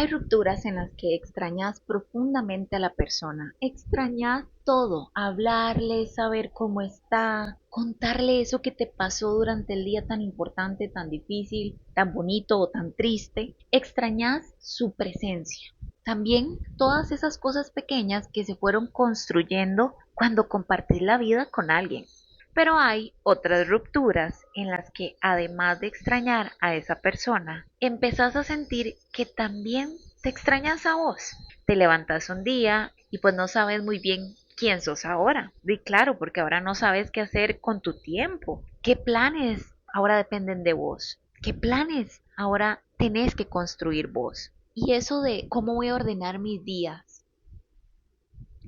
Hay rupturas en las que extrañas profundamente a la persona, extrañas todo, hablarle, saber cómo está, contarle eso que te pasó durante el día tan importante, tan difícil, tan bonito o tan triste, extrañas su presencia. También todas esas cosas pequeñas que se fueron construyendo cuando compartís la vida con alguien. Pero hay otras rupturas en las que además de extrañar a esa persona, empezás a sentir que también te extrañas a vos. Te levantas un día y pues no sabes muy bien quién sos ahora. Y claro, porque ahora no sabes qué hacer con tu tiempo. ¿Qué planes ahora dependen de vos? ¿Qué planes ahora tenés que construir vos? Y eso de cómo voy a ordenar mis días.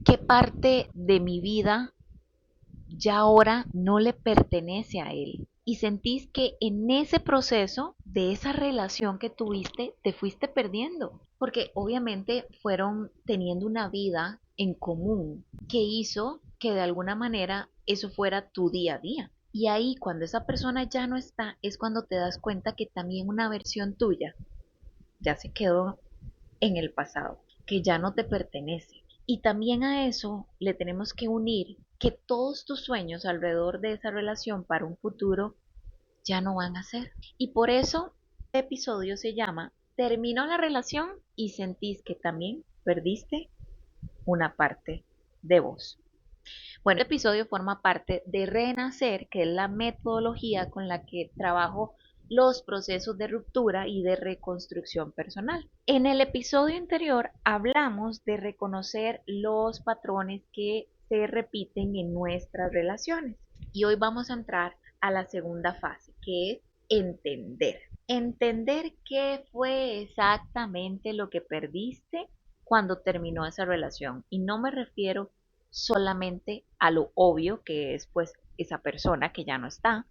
¿Qué parte de mi vida ya ahora no le pertenece a él? Y sentís que en ese proceso de esa relación que tuviste, te fuiste perdiendo, porque obviamente fueron teniendo una vida en común que hizo que de alguna manera eso fuera tu día a día. Y ahí cuando esa persona ya no está, es cuando te das cuenta que también una versión tuya ya se quedó en el pasado, que ya no te pertenece. Y también a eso le tenemos que unir que todos tus sueños alrededor de esa relación para un futuro ya no van a ser. Y por eso este episodio se llama Terminó la relación y sentís que también perdiste una parte de vos. Bueno, este episodio forma parte de Renacer, que es la metodología con la que trabajo los procesos de ruptura y de reconstrucción personal. En el episodio anterior hablamos de reconocer los patrones que se repiten en nuestras relaciones y hoy vamos a entrar a la segunda fase, que es entender. Entender qué fue exactamente lo que perdiste cuando terminó esa relación. Y no me refiero solamente a lo obvio que es pues esa persona que ya no está,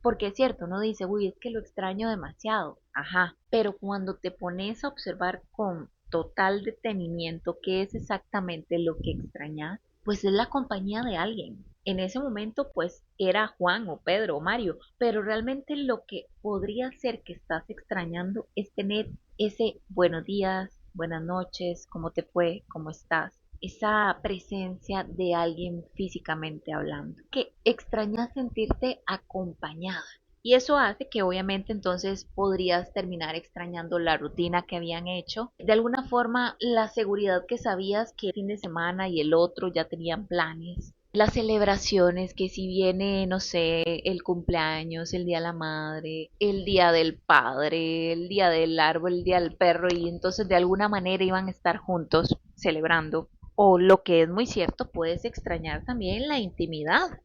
porque es cierto, uno dice, uy, es que lo extraño demasiado, ajá, pero cuando te pones a observar con total detenimiento qué es exactamente lo que extrañas, pues es la compañía de alguien. En ese momento pues era Juan o Pedro o Mario, pero realmente lo que podría ser que estás extrañando es tener ese buenos días, buenas noches, cómo te fue, cómo estás, esa presencia de alguien físicamente hablando, que extrañas sentirte acompañada. Y eso hace que obviamente entonces podrías terminar extrañando la rutina que habían hecho. De alguna forma, la seguridad que sabías que el fin de semana y el otro ya tenían planes. Las celebraciones, que si viene, no sé, el cumpleaños, el día de la madre, el día del padre, el día del árbol, el día del perro, y entonces de alguna manera iban a estar juntos celebrando. O lo que es muy cierto, puedes extrañar también la intimidad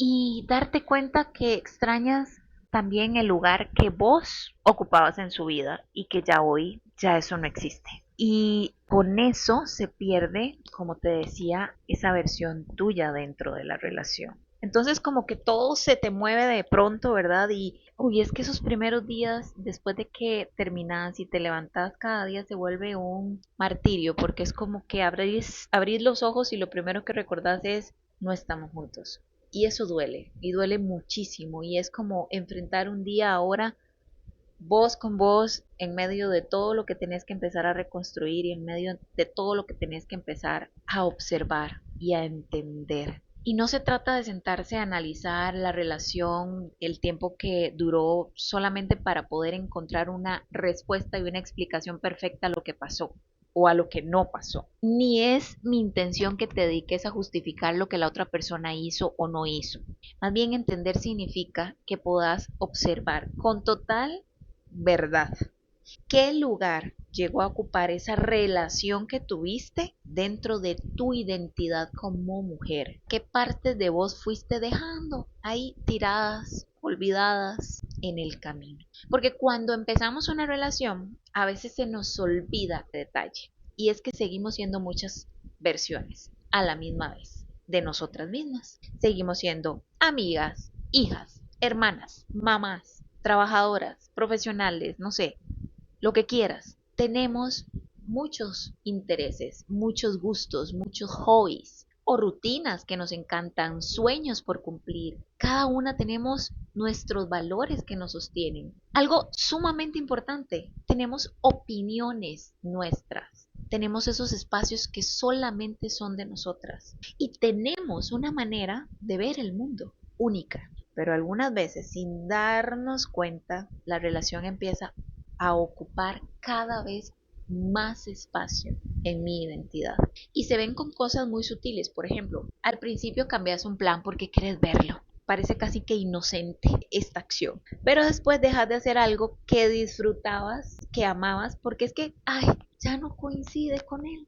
y darte cuenta que extrañas también el lugar que vos ocupabas en su vida y que ya hoy ya eso no existe. Y con eso se pierde, como te decía, esa versión tuya dentro de la relación. Entonces como que todo se te mueve de pronto, ¿verdad? Y uy, es que esos primeros días después de que terminas y te levantas cada día se vuelve un martirio porque es como que abrís los ojos y lo primero que recordás es no estamos juntos. Y eso duele, y duele muchísimo, y es como enfrentar un día ahora vos con vos en medio de todo lo que tenés que empezar a reconstruir y en medio de todo lo que tenés que empezar a observar y a entender. Y no se trata de sentarse a analizar la relación, el tiempo que duró solamente para poder encontrar una respuesta y una explicación perfecta a lo que pasó o a lo que no pasó. Ni es mi intención que te dediques a justificar lo que la otra persona hizo o no hizo. Más bien entender significa que puedas observar con total verdad qué lugar llegó a ocupar esa relación que tuviste dentro de tu identidad como mujer. ¿Qué partes de vos fuiste dejando ahí tiradas, olvidadas en el camino? Porque cuando empezamos una relación, a veces se nos olvida el detalle. Y es que seguimos siendo muchas versiones a la misma vez de nosotras mismas. Seguimos siendo amigas, hijas, hermanas, mamás, trabajadoras, profesionales, no sé, lo que quieras. Tenemos muchos intereses, muchos gustos, muchos hobbies o rutinas que nos encantan, sueños por cumplir. Cada una tenemos nuestros valores que nos sostienen. Algo sumamente importante, tenemos opiniones nuestras. Tenemos esos espacios que solamente son de nosotras. Y tenemos una manera de ver el mundo única. Pero algunas veces, sin darnos cuenta, la relación empieza a ocupar cada vez más espacio en mi identidad. Y se ven con cosas muy sutiles. Por ejemplo, al principio cambias un plan porque quieres verlo. Parece casi que inocente esta acción. Pero después dejas de hacer algo que disfrutabas, que amabas, porque es que, ay, ya no coincide con él.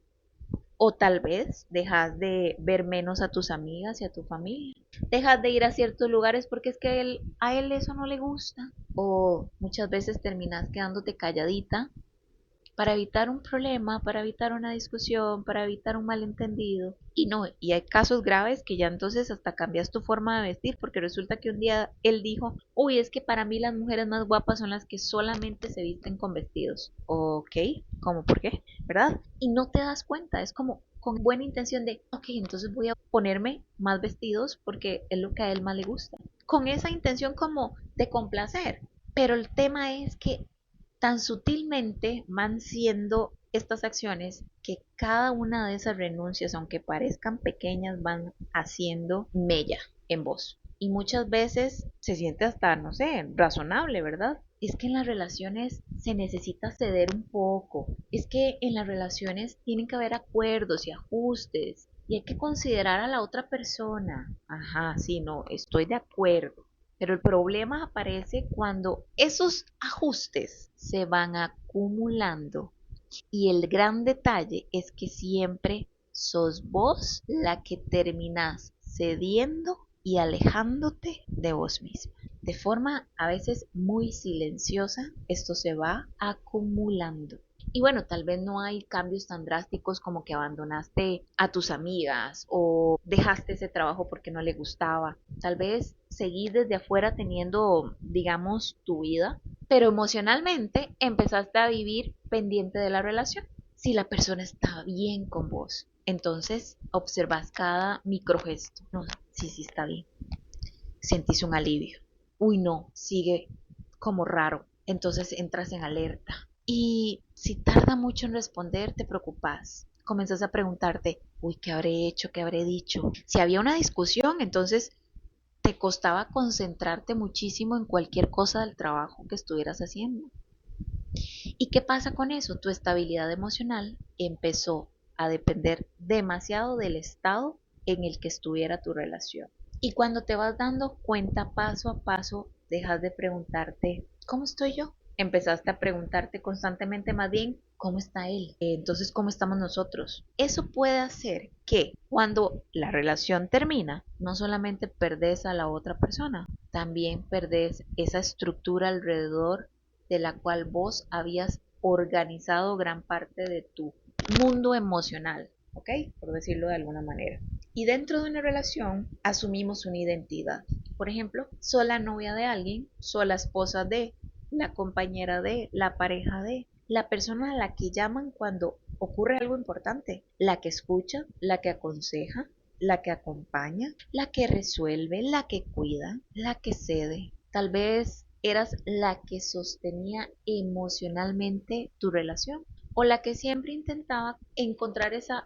O tal vez dejas de ver menos a tus amigas y a tu familia. Dejas de ir a ciertos lugares porque es que a él eso no le gusta. O muchas veces terminas quedándote calladita para evitar un problema, para evitar una discusión, para evitar un malentendido. Y no, y hay casos graves que ya entonces hasta cambias tu forma de vestir porque resulta que un día él dijo, uy, es que para mí las mujeres más guapas son las que solamente se visten con vestidos. Ok, ¿cómo por qué? ¿Verdad? Y no te das cuenta, es como con buena intención de, ok, entonces voy a ponerme más vestidos porque es lo que a él más le gusta. Con esa intención como de complacer. Pero el tema es que tan sutilmente van siendo estas acciones que cada una de esas renuncias, aunque parezcan pequeñas, van haciendo mella en vos. Y muchas veces se siente hasta, no sé, razonable, ¿verdad? Es que en las relaciones se necesita ceder un poco. Es que en las relaciones tienen que haber acuerdos y ajustes. Y hay que considerar a la otra persona. Ajá, sí, no, estoy de acuerdo. Pero el problema aparece cuando esos ajustes se van acumulando. Y el gran detalle es que siempre sos vos la que terminás cediendo y alejándote de vos misma. De forma a veces muy silenciosa, esto se va acumulando. Y bueno, tal vez no hay cambios tan drásticos como que abandonaste a tus amigas o dejaste ese trabajo porque no le gustaba. Tal vez seguís desde afuera teniendo, digamos, tu vida, pero emocionalmente empezaste a vivir pendiente de la relación. Si la persona está bien con vos, entonces observas cada microgesto. No, sí, sí está bien. Sentís un alivio. Uy, no, sigue como raro. Entonces entras en alerta. Y si tarda mucho en responder, te preocupas. Comenzas a preguntarte, uy, ¿qué habré hecho? ¿Qué habré dicho? Si había una discusión, entonces te costaba concentrarte muchísimo en cualquier cosa del trabajo que estuvieras haciendo. ¿Y qué pasa con eso? Tu estabilidad emocional empezó a depender demasiado del estado en el que estuviera tu relación. Y cuando te vas dando cuenta paso a paso, dejas de preguntarte, ¿cómo estoy yo? Empezaste a preguntarte constantemente más bien, ¿cómo está él? Entonces, ¿cómo estamos nosotros? Eso puede hacer que cuando la relación termina, no solamente perdés a la otra persona, también perdés esa estructura alrededor de la cual vos habías organizado gran parte de tu mundo emocional, ¿ok? Por decirlo de alguna manera. Y dentro de una relación asumimos una identidad. Por ejemplo, soy la novia de alguien, soy la esposa de, la compañera de, la pareja de, la persona a la que llaman cuando ocurre algo importante, la que escucha, la que aconseja, la que acompaña, la que resuelve, la que cuida, la que cede. Tal vez eras la que sostenía emocionalmente tu relación o la que siempre intentaba encontrar esa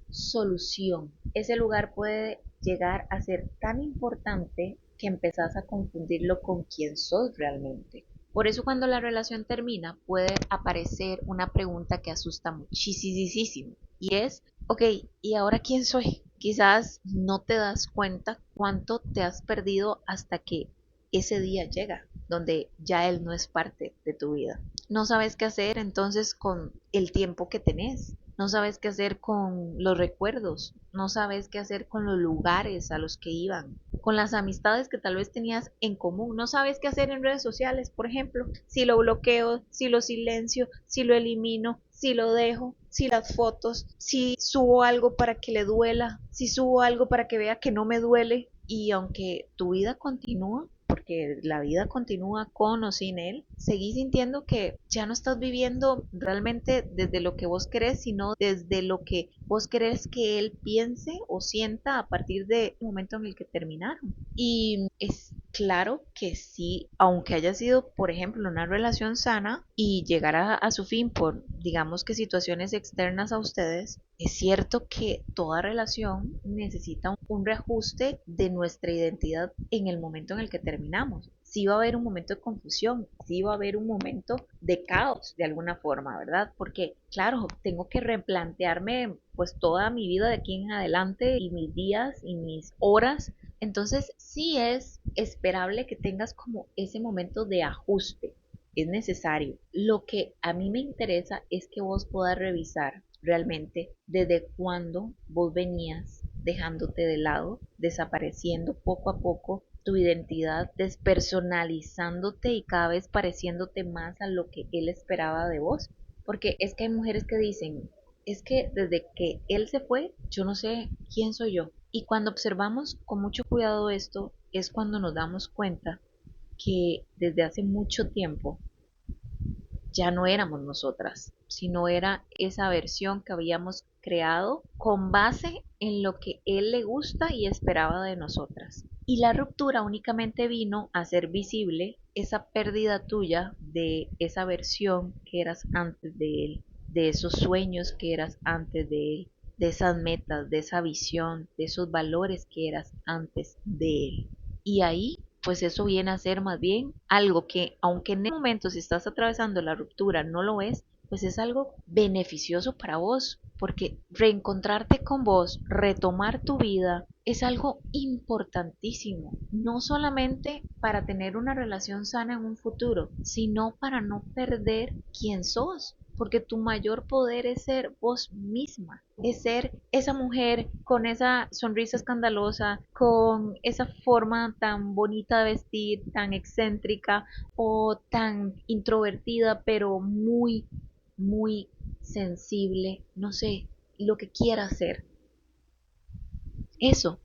solución. Ese lugar puede llegar a ser tan importante que empezás a confundirlo con quién sos realmente. Por eso cuando la relación termina puede aparecer una pregunta que asusta muchísimo y es, ok, ¿y ahora quién soy? Quizás no te das cuenta cuánto te has perdido hasta que ese día llega, donde ya él no es parte de tu vida. No sabes qué hacer entonces con el tiempo que tenés. No sabes qué hacer con los recuerdos, no sabes qué hacer con los lugares a los que iban, con las amistades que tal vez tenías en común, no sabes qué hacer en redes sociales, por ejemplo, si lo bloqueo, si lo silencio, si lo elimino, si lo dejo, si las fotos, si subo algo para que le duela, si subo algo para que vea que no me duele. Y aunque tu vida continúa, porque la vida continúa con o sin él, seguís sintiendo que ya no estás viviendo realmente desde lo que vos querés, sino desde lo que vos querés que él piense o sienta a partir del momento en el que terminaron. Y es claro que sí, aunque haya sido, por ejemplo, una relación sana y llegara a su fin por, digamos que situaciones externas a ustedes, es cierto que toda relación necesita un reajuste de nuestra identidad en el momento en el que terminamos. Sí va a haber un momento de confusión, sí va a haber un momento de caos de alguna forma, ¿verdad? Porque, claro, tengo que replantearme pues toda mi vida de aquí en adelante y mis días y mis horas. Entonces, sí es esperable que tengas como ese momento de ajuste. Es necesario. Lo que a mí me interesa es que vos puedas revisar realmente desde cuándo vos venías dejándote de lado, desapareciendo poco a poco tu identidad, despersonalizándote y cada vez pareciéndote más a lo que él esperaba de vos. Porque es que hay mujeres que dicen, es que desde que él se fue, yo no sé quién soy yo. Y cuando observamos con mucho cuidado esto, es cuando nos damos cuenta que desde hace mucho tiempo ya no éramos nosotras, sino era esa versión que habíamos creado con base en lo que él le gusta y esperaba de nosotras. Y la ruptura únicamente vino a ser visible esa pérdida tuya de esa versión que eras antes de él, de esos sueños que eras antes de él, de esas metas, de esa visión, de esos valores que eras antes de él. Y ahí pues eso viene a ser más bien algo que, aunque en el momento si estás atravesando la ruptura no lo es, pues es algo beneficioso para vos, porque reencontrarte con vos, retomar tu vida, es algo importantísimo, no solamente para tener una relación sana en un futuro, sino para no perder quién sos, porque tu mayor poder es ser vos misma, es ser esa mujer con esa sonrisa escandalosa, con esa forma tan bonita de vestir, tan excéntrica o tan introvertida, pero muy, muy sensible, no sé, lo que quiera ser. Eso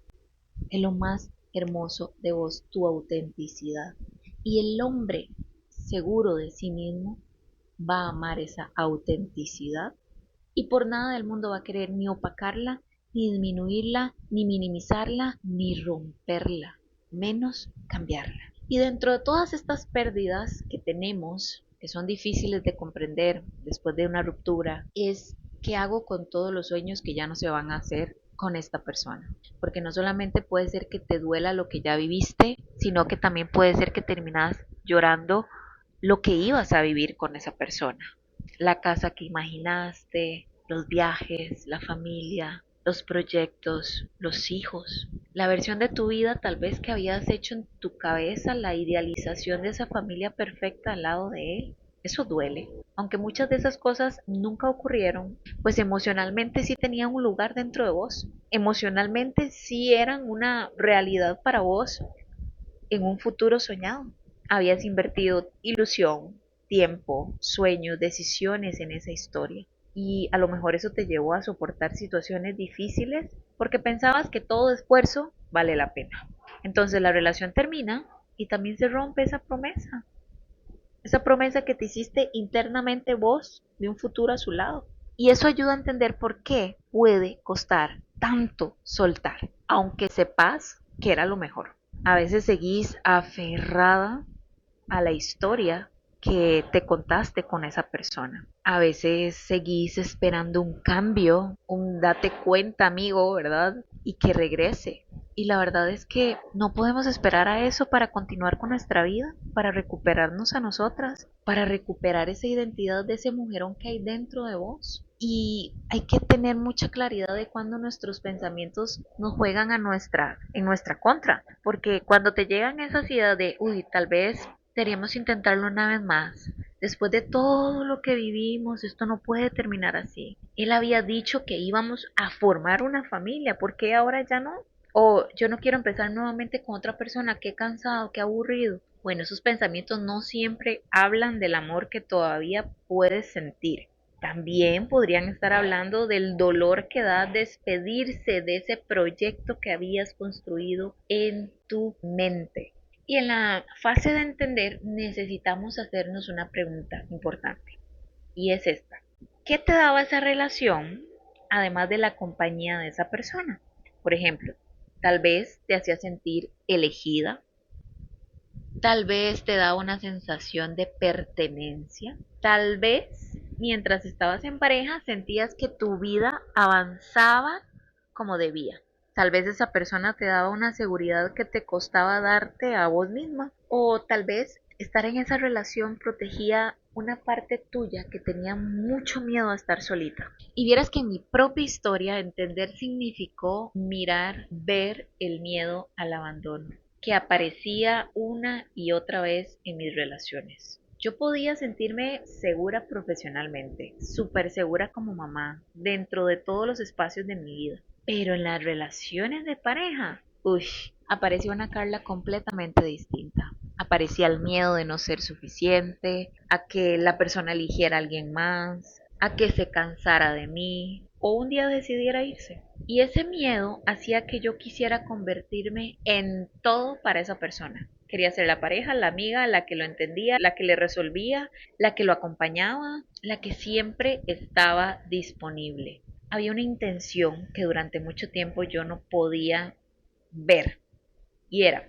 es lo más hermoso de vos, tu autenticidad. Y el hombre seguro de sí mismo va a amar esa autenticidad y por nada del mundo va a querer ni opacarla, ni disminuirla, ni minimizarla, ni romperla, menos cambiarla. Y dentro de todas estas pérdidas que tenemos, que son difíciles de comprender después de una ruptura, es qué hago con todos los sueños que ya no se van a hacer con esta persona. Porque no solamente puede ser que te duela lo que ya viviste, sino que también puede ser que terminas llorando lo que ibas a vivir con esa persona, la casa que imaginaste, los viajes, la familia, los proyectos, los hijos, la versión de tu vida tal vez que habías hecho en tu cabeza, la idealización de esa familia perfecta al lado de él. Eso duele. Aunque muchas de esas cosas nunca ocurrieron, pues emocionalmente sí tenían un lugar dentro de vos. Emocionalmente sí eran una realidad para vos en un futuro soñado. Habías invertido ilusión, tiempo, sueños, decisiones en esa historia. Y a lo mejor eso te llevó a soportar situaciones difíciles porque pensabas que todo esfuerzo vale la pena. Entonces la relación termina y también se rompe esa promesa que te hiciste internamente vos de un futuro a su lado. Y eso ayuda a entender por qué puede costar tanto soltar, aunque sepas que era lo mejor. A veces seguís aferrada a la historia que te contaste con esa persona. A veces seguís esperando un cambio, un date cuenta, amigo, ¿verdad? Y que regrese. Y la verdad es que no podemos esperar a eso para continuar con nuestra vida, para recuperarnos a nosotras, para recuperar esa identidad de ese mujerón que hay dentro de vos. Y hay que tener mucha claridad de cuando nuestros pensamientos nos juegan en nuestra contra. Porque cuando te llegan esas ideas de, uy, tal vez deberíamos intentarlo una vez más. Después de todo lo que vivimos, esto no puede terminar así. Él había dicho que íbamos a formar una familia, ¿por qué ahora ya no? O yo no quiero empezar nuevamente con otra persona, qué cansado, qué aburrido. Bueno, esos pensamientos no siempre hablan del amor que todavía puedes sentir. También podrían estar hablando del dolor que da despedirse de ese proyecto que habías construido en tu mente. Y en la fase de entender necesitamos hacernos una pregunta importante y es esta. ¿Qué te daba esa relación además de la compañía de esa persona? Por ejemplo, tal vez te hacía sentir elegida, tal vez te daba una sensación de pertenencia, tal vez mientras estabas en pareja sentías que tu vida avanzaba como debía. Tal vez esa persona te daba una seguridad que te costaba darte a vos misma. O tal vez estar en esa relación protegía una parte tuya que tenía mucho miedo a estar solita. Y vieras que en mi propia historia entender significó mirar, ver el miedo al abandono, que aparecía una y otra vez en mis relaciones. Yo podía sentirme segura profesionalmente, súper segura como mamá, dentro de todos los espacios de mi vida. Pero en las relaciones de pareja, uy, apareció una Carla completamente distinta. Aparecía el miedo de no ser suficiente, a que la persona eligiera a alguien más, a que se cansara de mí o un día decidiera irse. Y ese miedo hacía que yo quisiera convertirme en todo para esa persona. Quería ser la pareja, la amiga, la que lo entendía, la que le resolvía, la que lo acompañaba, la que siempre estaba disponible. Había una intención que durante mucho tiempo yo no podía ver y era,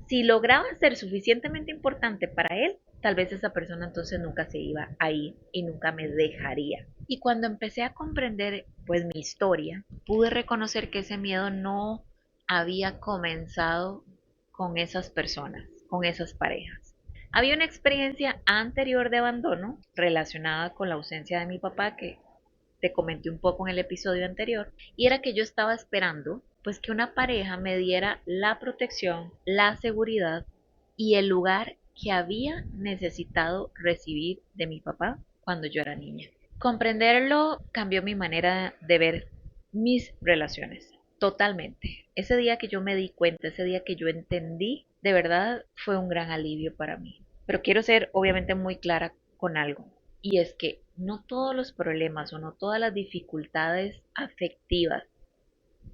si lograba ser suficientemente importante para él, tal vez esa persona entonces nunca se iba a ir y nunca me dejaría. Y cuando empecé a comprender pues mi historia, pude reconocer que ese miedo no había comenzado con esas personas, con esas parejas. Había una experiencia anterior de abandono relacionada con la ausencia de mi papá que te comenté un poco en el episodio anterior, y era que yo estaba esperando pues que una pareja me diera la protección, la seguridad y el lugar que había necesitado recibir de mi papá cuando yo era niña. Comprenderlo cambió mi manera de ver mis relaciones totalmente. Ese día que yo me di cuenta, ese día que yo entendí, de verdad fue un gran alivio para mí. Pero quiero ser obviamente muy clara con algo. Y es que no todos los problemas o no todas las dificultades afectivas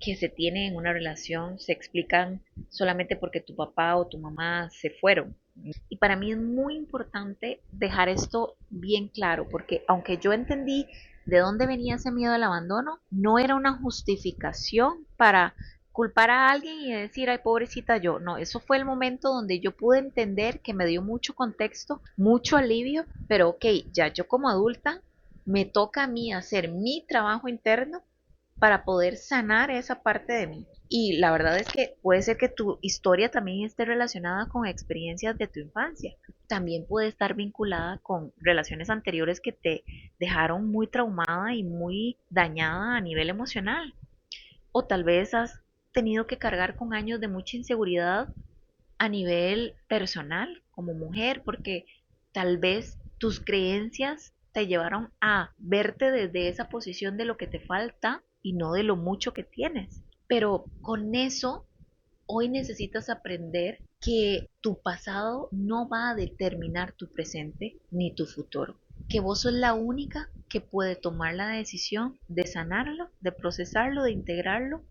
que se tienen en una relación se explican solamente porque tu papá o tu mamá se fueron. Y para mí es muy importante dejar esto bien claro, porque aunque yo entendí de dónde venía ese miedo al abandono, no era una justificación para culpar a alguien y decir, ay, pobrecita yo. No, eso fue el momento donde yo pude entender que me dio mucho contexto, mucho alivio, pero ok, ya yo como adulta me toca a mí hacer mi trabajo interno para poder sanar esa parte de mí. Y la verdad es que puede ser que tu historia también esté relacionada con experiencias de tu infancia. También puede estar vinculada con relaciones anteriores que te dejaron muy traumada y muy dañada a nivel emocional. O tal vez has tenido que cargar con años de mucha inseguridad a nivel personal como mujer, porque tal vez tus creencias te llevaron a verte desde esa posición de lo que te falta y no de lo mucho que tienes. Pero con eso, hoy necesitas aprender que tu pasado no va a determinar tu presente ni tu futuro. Que vos sos la única que puede tomar la decisión de sanarlo, de procesarlo, de integrarlo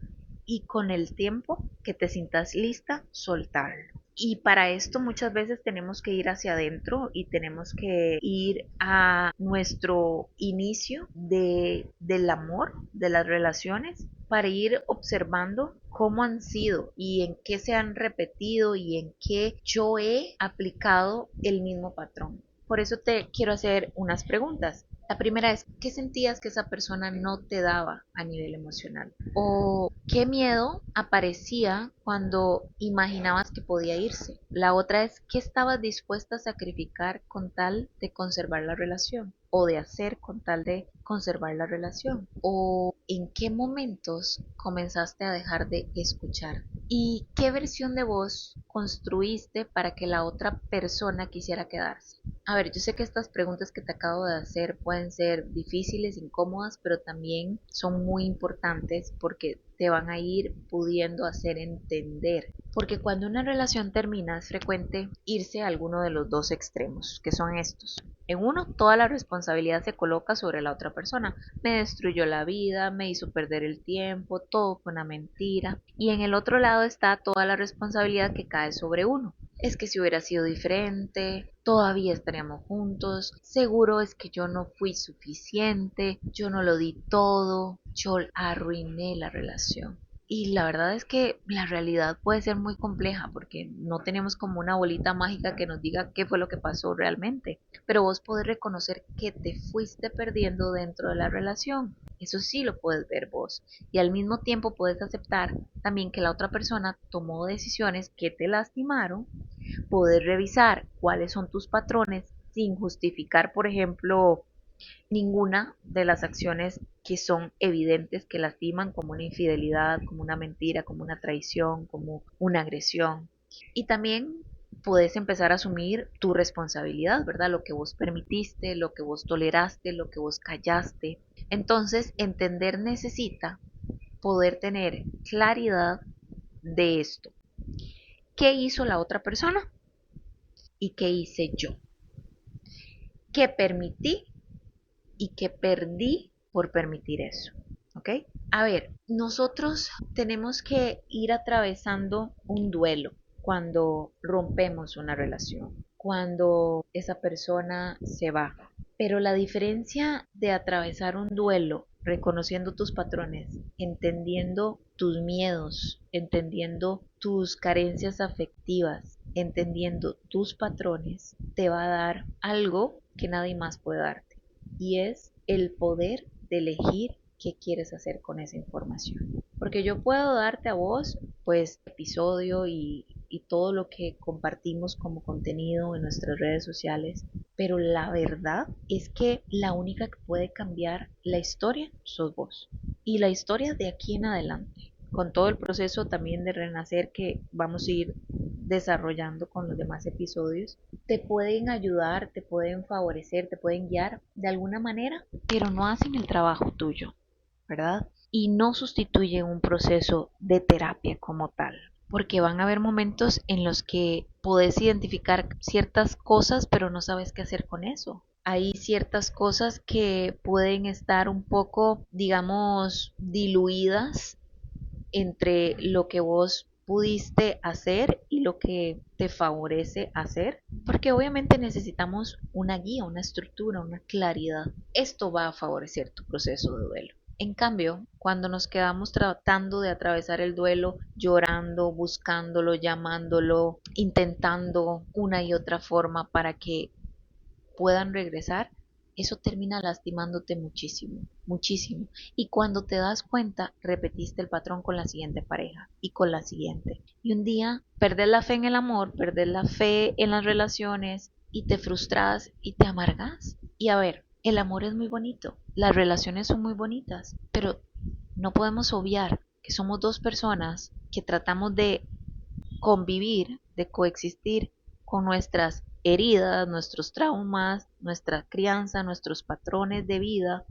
y con el tiempo que te sientas lista, soltarlo. Y para esto muchas veces tenemos que ir hacia adentro y tenemos que ir a nuestro inicio del amor, de las relaciones, para ir observando cómo han sido y en qué se han repetido y en qué yo he aplicado el mismo patrón. Por eso te quiero hacer unas preguntas. La primera es, ¿qué sentías que esa persona no te daba a nivel emocional? ¿O qué miedo aparecía cuando imaginabas que podía irse? La otra es, ¿qué estabas dispuesta a sacrificar con tal de conservar la relación? ¿O de hacer con tal de conservar la relación? ¿O en qué momentos comenzaste a dejar de escuchar? ¿Y qué versión de vos construiste para que la otra persona quisiera quedarse? A ver, yo sé que estas preguntas que te acabo de hacer pueden ser difíciles, incómodas, pero también son muy importantes porque te van a ir pudiendo hacer entender. Porque cuando una relación termina es frecuente irse a alguno de los dos extremos, que son estos. En uno, toda la responsabilidad se coloca sobre la otra persona. Me destruyó la vida, me hizo perder el tiempo, todo fue una mentira. Y en el otro lado está toda la responsabilidad que cae sobre uno. Es que si hubiera sido diferente, todavía estaríamos juntos. Seguro es que yo no fui suficiente, yo no lo di todo, yo arruiné la relación. Y la verdad es que la realidad puede ser muy compleja porque no tenemos como una bolita mágica que nos diga qué fue lo que pasó realmente. Pero vos podés reconocer que te fuiste perdiendo dentro de la relación. Eso sí lo puedes ver vos. Y al mismo tiempo puedes aceptar también que la otra persona tomó decisiones que te lastimaron. Poder revisar cuáles son tus patrones sin justificar, por ejemplo, ninguna de las acciones que son evidentes que lastiman, como una infidelidad, como una mentira, como una traición, como una agresión. Y también puedes empezar a asumir tu responsabilidad, ¿verdad? Lo que vos permitiste, lo que vos toleraste, lo que vos callaste. Entonces, entender necesita poder tener claridad de esto. ¿Qué hizo la otra persona? ¿Y qué hice yo? ¿Qué permití y que perdí por permitir eso? ¿Ok? A ver, nosotros tenemos que ir atravesando un duelo cuando rompemos una relación, cuando esa persona se va. Pero la diferencia de atravesar un duelo reconociendo tus patrones, entendiendo tus miedos, entendiendo tus carencias afectivas, entendiendo tus patrones, te va a dar algo que nadie más puede darte. Y es el poder de elegir qué quieres hacer con esa información. Porque yo puedo darte a vos, pues, episodio y todo lo que compartimos como contenido en nuestras redes sociales, pero la verdad es que la única que puede cambiar la historia sos vos. Y la historia de aquí en adelante, con todo el proceso también de renacer que vamos a ir desarrollando con los demás episodios, te pueden ayudar, te pueden favorecer, te pueden guiar de alguna manera, pero no hacen el trabajo tuyo, ¿verdad? Y no sustituyen un proceso de terapia como tal, porque van a haber momentos en los que podés identificar ciertas cosas, pero no sabes qué hacer con eso. Hay ciertas cosas que pueden estar un poco, digamos, diluidas entre lo que vos pudiste hacer y lo que te favorece hacer, porque obviamente necesitamos una guía, una estructura, una claridad. Esto va a favorecer tu proceso de duelo. En cambio, cuando nos quedamos tratando de atravesar el duelo, llorando, buscándolo, llamándolo, intentando una y otra forma para que puedan regresar, eso termina lastimándote muchísimo, muchísimo. Y cuando te das cuenta, repetiste el patrón con la siguiente pareja y con la siguiente. Y un día perdés la fe en el amor, perdés la fe en las relaciones y te frustras y te amargas. Y a ver, el amor es muy bonito, las relaciones son muy bonitas, pero no podemos obviar que somos dos personas que tratamos de convivir, de coexistir con nuestras heridas, nuestros traumas, nuestra crianza, nuestros patrones de vida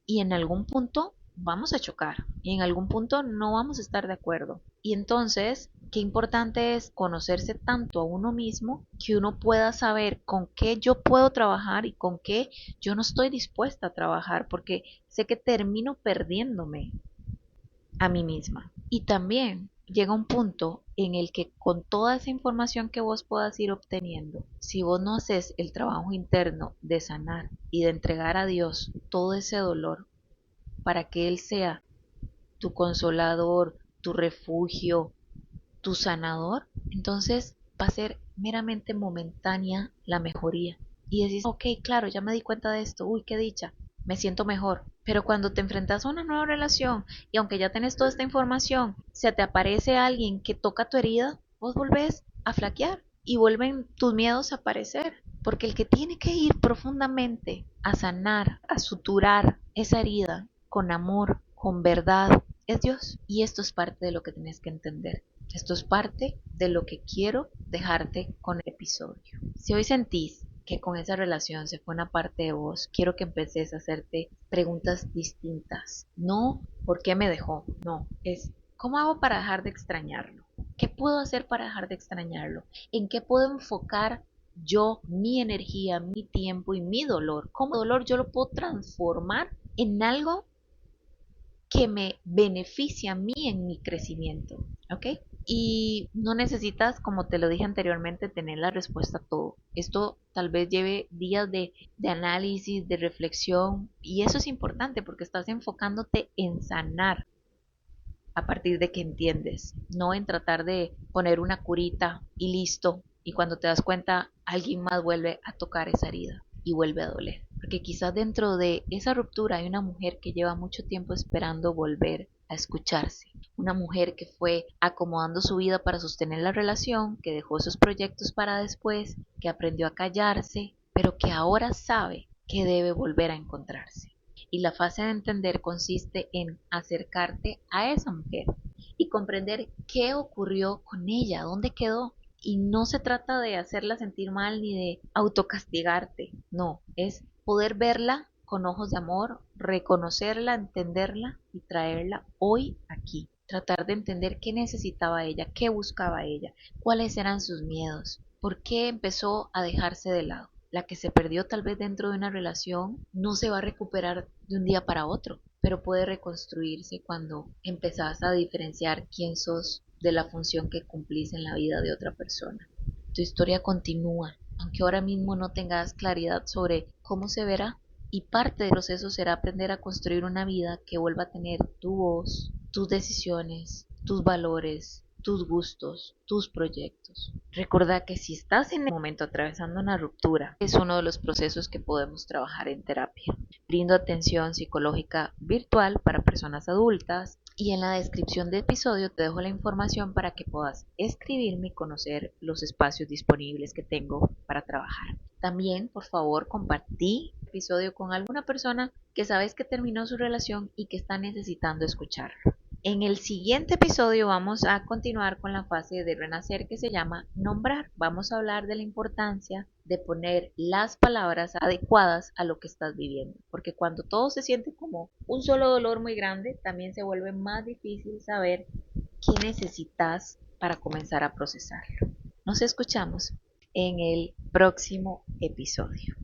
y en algún punto vamos a chocar y en algún punto no vamos a estar de acuerdo. Y entonces, qué importante es conocerse tanto a uno mismo que uno pueda saber con qué yo puedo trabajar y con qué yo no estoy dispuesta a trabajar porque sé que termino perdiéndome a mí misma. Y también llega un punto en el que con toda esa información que vos puedas ir obteniendo, si vos no haces el trabajo interno de sanar y de entregar a Dios todo ese dolor para que Él sea tu consolador, tu refugio, tu sanador, entonces va a ser meramente momentánea la mejoría. Y decís, ok, claro, ya me di cuenta de esto, uy, qué dicha, me siento mejor. Pero cuando te enfrentas a una nueva relación y aunque ya tenés toda esta información, se te aparece alguien que toca tu herida, vos volvés a flaquear y vuelven tus miedos a aparecer. Porque el que tiene que ir profundamente a sanar, a suturar esa herida con amor, con verdad, es Dios. Y esto es parte de lo que tienes que entender. Esto es parte de lo que quiero dejarte con el episodio. Si hoy sentís que con esa relación se fue una parte de vos, quiero que empeces a hacerte preguntas distintas. No, ¿por qué me dejó? No, es ¿cómo hago para dejar de extrañarlo? ¿Qué puedo hacer para dejar de extrañarlo? ¿En qué puedo enfocar yo, mi energía, mi tiempo y mi dolor, cómo el dolor yo lo puedo transformar en algo que me beneficia a mí en mi crecimiento, ¿ok? Y no necesitas, como te lo dije anteriormente, tener la respuesta a todo. Esto tal vez lleve días de análisis, de reflexión, y eso es importante porque estás enfocándote en sanar a partir de que entiendes, no en tratar de poner una curita y listo, y cuando te das cuenta, alguien más vuelve a tocar esa herida y vuelve a doler. Porque quizás dentro de esa ruptura hay una mujer que lleva mucho tiempo esperando volver a escucharse. Una mujer que fue acomodando su vida para sostener la relación, que dejó sus proyectos para después, que aprendió a callarse, pero que ahora sabe que debe volver a encontrarse. Y la fase de entender consiste en acercarte a esa mujer y comprender qué ocurrió con ella, dónde quedó. Y no se trata de hacerla sentir mal ni de autocastigarte, no, es poder verla con ojos de amor, reconocerla, entenderla y traerla hoy aquí. Tratar de entender qué necesitaba ella, qué buscaba ella, cuáles eran sus miedos, por qué empezó a dejarse de lado. La que se perdió tal vez dentro de una relación no se va a recuperar de un día para otro, pero puede reconstruirse cuando empezás a diferenciar quién sos de la función que cumplís en la vida de otra persona. Tu historia continúa, aunque ahora mismo no tengas claridad sobre cómo se verá, y parte del proceso será aprender a construir una vida que vuelva a tener tu voz, tus decisiones, tus valores, tus gustos, tus proyectos. Recuerda que si estás en el momento atravesando una ruptura, es uno de los procesos que podemos trabajar en terapia. Brindo atención psicológica virtual para personas adultas y en la descripción del episodio te dejo la información para que puedas escribirme y conocer los espacios disponibles que tengo para trabajar. También, por favor, compartí el episodio con alguna persona que sabes que terminó su relación y que está necesitando escucharlo. En el siguiente episodio vamos a continuar con la fase de renacer que se llama nombrar. Vamos a hablar de la importancia de poner las palabras adecuadas a lo que estás viviendo. Porque cuando todo se siente como un solo dolor muy grande, también se vuelve más difícil saber qué necesitas para comenzar a procesarlo. Nos escuchamos en el próximo episodio.